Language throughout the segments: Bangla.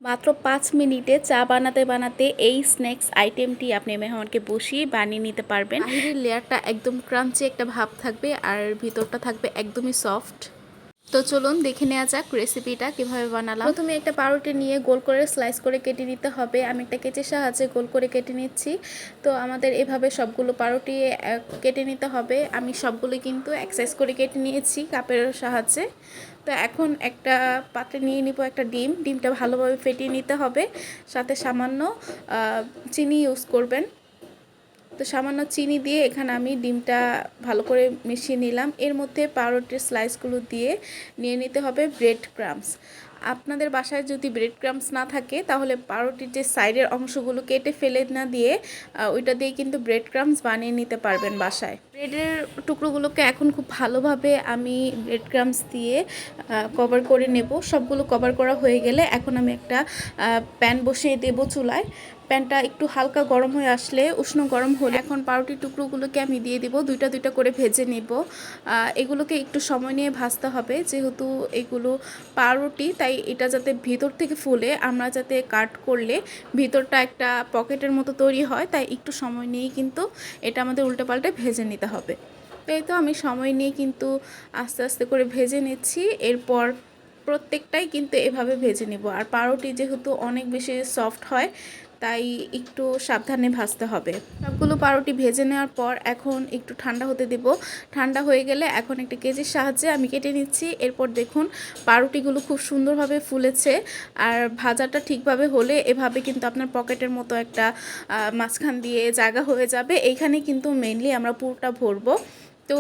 মাত্র ৫ মিনিটে চা বানাতে বানাতে এই স্ন্যাক্স আইটেমটি আপনি মেহমানকে বসিয়ে বানিয়ে নিতে পারবেন। বাহিরের লেয়ারটা একদম ক্রাঞ্চি একটা ভাব থাকবে আর ভিতরটা থাকবে একদমই সফট। তো চলুন দেখে নেওয়া যাক রেসিপিটা কিভাবে বানালাম। প্রথমে একটা পাউরুটি নিয়ে গোল করে স্লাইস করে কেটে নিতে হবে। আমি একটা কেচের সাহায্যে গোল করে কেটে নিচ্ছি। তো আমাদের এভাবে সবগুলো পাউরুটি কেটে নিতে হবে। আমি সবগুলো কিন্তু এক সাইজ করে কেটে নিয়েছি কাপের সাহায্যে। তো এখন একটা পাত্রে নিয়ে নিব একটা ডিমটা ভালোভাবে ফেটিয়ে নিতে হবে। সাথে সামান্য চিনি ইউজ করবেন। তো সামান্য চিনি দিয়ে এখানে আমি ডিমটা ভালো করে মিশিয়ে নিলাম। এর মধ্যে পাউরুটির স্লাইসগুলো দিয়ে নিয়ে নিতে হবে ব্রেড ক্রাম্বস। আপনাদের বাসায় যদি ব্রেড ক্রাম্বস না থাকে তাহলে পাউরুটির যে সাইডের অংশগুলো কেটে ফেলে না দিয়ে ওইটা দিয়ে কিন্তু ব্রেড ক্রাম্বস বানিয়ে নিতে পারবেন বাসায়। ব্রেডের টুকরোগুলোকে এখন খুব ভালোভাবে আমি ব্রেড ক্রাম্বস দিয়ে কভার করে নেব। সবগুলো কভার করা হয়ে গেলে এখন আমি একটা প্যান বসিয়ে দেব চুলায়। প্যানটা একটু হালকা গরম হয়ে আসলে উষ্ণ গরম হলে এখন পাউরুটির টুকরোগুলোকে আমি দিয়ে দিব। দুইটা দুইটা করে ভেজে নেব। এগুলোকে একটু সময় নিয়ে ভাজতে হবে যেহেতু এগুলো পাউরুটি, তাই এটা যাতে ভিতর থেকে ফুলে আমরা যাতে কাট করলে ভিতরটা একটা পকেটের মতো তৈরি হয়, তাই একটু সময় নিয়েই কিন্তু এটা আমাদের উল্টে পাল্টে ভেজে নিতে হবে। এই তো আমি সময় নিয়ে কিন্তু আস্তে আস্তে করে ভেজে নিচ্ছি। এরপর প্রত্যেকটাই কিন্তু এভাবে ভেজে নেব। আর পাউরুটি যেহেতু অনেক বেশি সফট হয় তাই একটু সাবধানে ভাজতে হবে। সবগুলো পাউরুটি ভেজে নেওয়ার পর এখন একটু ঠান্ডা হতে দেব। ঠান্ডা হয়ে গেলে এখন একটা কেজির সাহায্যে আমি কেটে নিচ্ছি। এরপর দেখুন পাউরুটিগুলো খুব সুন্দরভাবে ফুলেছে। আর ভাজাটা ঠিকভাবে হলে এভাবে কিন্তু আপনার পকেটের মতো একটা মাঝখান দিয়ে জায়গা হয়ে যাবে। এইখানে কিন্তু মেইনলি আমরা পুরটা ভরবো। তো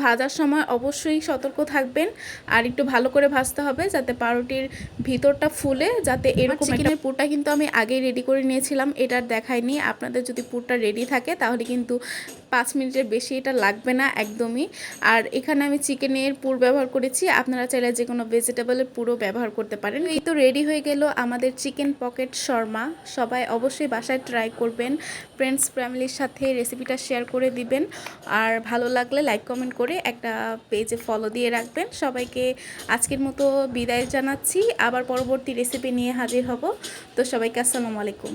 ভাজার সময় অবশ্যই সতর্ক থাকবেন আর একটু ভালো করে ভাজতে হবে যাতে পাউরুটির ভিতরটা ফুলে, যাতে এরকম চিকেনের পুরটা কিন্তু আমি আগেই রেডি করে নিয়েছিলাম, এটা দেখাইনি। আপনাদের যদি পুরটা রেডি থাকে তাহলে কিন্তু 5 মিনিটের বেশি এটা লাগবে না একদমই। আর এখানে আমি চিকেনের পুর ব্যবহার করেছি, আপনারা চাইলে যে কোনো ভেজিটেবলের পুরও ব্যবহার করতে পারেন। এই তো রেডি হয়ে গেল আমাদের চিকেন পকেট শর্মা। সবাই অবশ্যই বাসায় ট্রাই করবেন, ফ্রেন্ডস ফ্যামিলির সাথে রেসিপিটা শেয়ার করে দিবেন। আর ভালো লাগলে লাইক কমেন্ট করে একটা পেজে ফলো দিয়ে রাখবেন। সবাইকে আজকের মতো বিদায় জানাচ্ছি, আবার পরবর্তী রেসিপি নিয়ে হাজির হব। তো সবাইকে আসসালামু আলাইকুম।